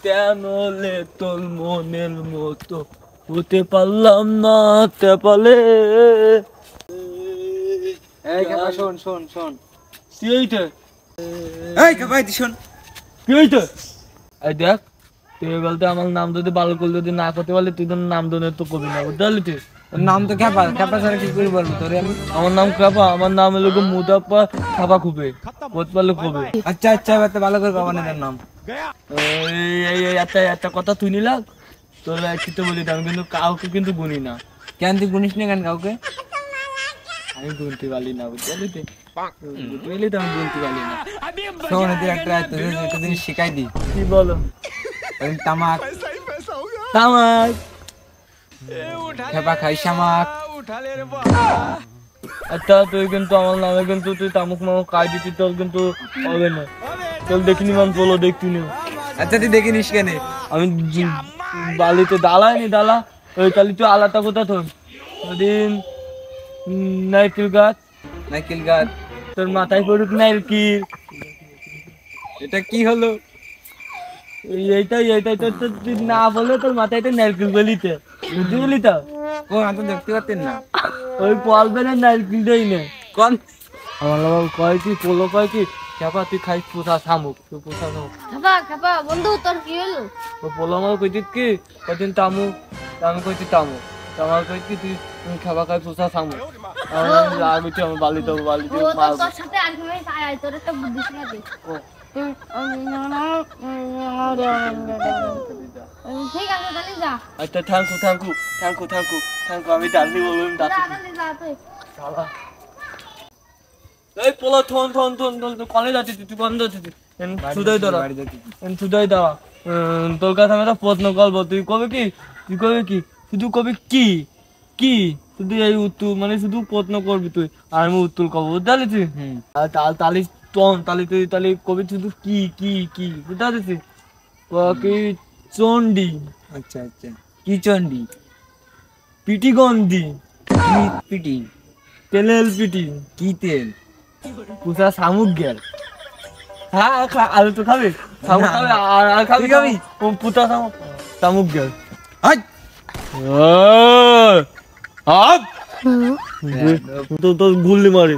কেন লে তোর মনের মতো হতে পারলাম না তেপালে। এই কাকা শোন শোন শোন। কি হইছে? এই কাকা এই শোন। কি হইছে? এই দেখ, তুই বলতে আমার নাম যদি ভালো করে যদি না করতে পারলে তুই তোর নাম ধরে তো কবি না, বুঝলি তুই? নাম তো ক্যাপা, ক্যাপা ছাড়া কি করে বলবো তোরে আমি? আমার নাম ক্রাপা, আমার নাম হলো মুদাপ্পা খাপা খুবে, বলতে পারলে কবে। আচ্ছা আচ্ছা এবার তো ভালো করে কবা না নাম। একটা কথা তুই নিলাম তোর একটু বলি, আমি কিন্তু কাউকে কিন্তু গুনি না। কেন তুই গুনিস না কেন কাউকে? আমি গুনতে পারি না, বুঝলি তুই? বুঝলি তো আমি গুনতে পারি না। শোন তুই একটা জিনিস শিখাই দি। কি বলো? তামাক তামাক খেপা খাই শামাক। আচ্ছা তুই কিন্তু আমার নামে কিন্তু তুই তামুক মামুক খাই দিতি, তোর কিন্তু হবে না। তোর দেখিনি মান বলো দেখতিনি। আচ্ছা তুই দেখিনিস কেন? আমি বালিতে দালাইনি দালা ওই তাহলে তুই আলাদা কোথা তোর ওদিন নারকেল গাছ, নারকেল গাছ তোর মাথায় পড়ুক নারকেল। এটা কি হলো? এইটাই এইটাই তোর তো তুই না বলে তোর মাথায় তো নারকেল বলিতে, বুঝতে গেলি তো? ও আমি তো দেখতে পারতেন না। ওই পলবে না নারকেলটাই না কোন আমার বাবা কয় কি পোলো কয় কি খেপা তুই খাই পোষা শামুক, তুই পোষা শামুক। খাপা খাপা বন্ধু তোর কি হলো? ও পোলো আমার কইছিস কি কদিন তামুক, আমি কইছি তামুক, আমার কই কি তুই খাবা খাই পোষা শামুক। আমার রাগ হচ্ছে, আমার বালিতে বালিতে ও তো তোর সাথে আর কি আয় তোর একটা বুদ্ধি শিখাতে। ঠিক আছে তাহলে যা। আচ্ছা thank you thank you thank you thank you thank you, আমি ডালি বললাম যা ডাকি তাহলে যা তুই। শালা। এই পোলো থন থন থন থন তুই কনে যাচ্ছিস, তুই কোন যাচ্ছিস? সুদয় ধরা সুদয় দেওয়া তোর কাছে আমি একটা প্রশ্ন করবো, তুই কবে কি তুই কবে কি শুধু কবি কি কি শুধু এই উত্তর মানে শুধু প্রশ্ন করবি তুই আর আমি উত্তর করবো, বুঝতে পারলি? আর তালি টন তালি তুই তালি কবি শুধু কি কি কি বুঝতে পারছি? কি চন্ডি। আচ্ছা আচ্ছা কি চন্ডি? পিটি গন্ডি। কি পিটি? তেলেল পিটি। কি তেল? পুষা শামুক গেল। হ্যাঁ আলু তো খাবি, শামুক খাবি আর খাবি খাবি পুতা শামুক শামুক গেল। তো গুল্লি মারি।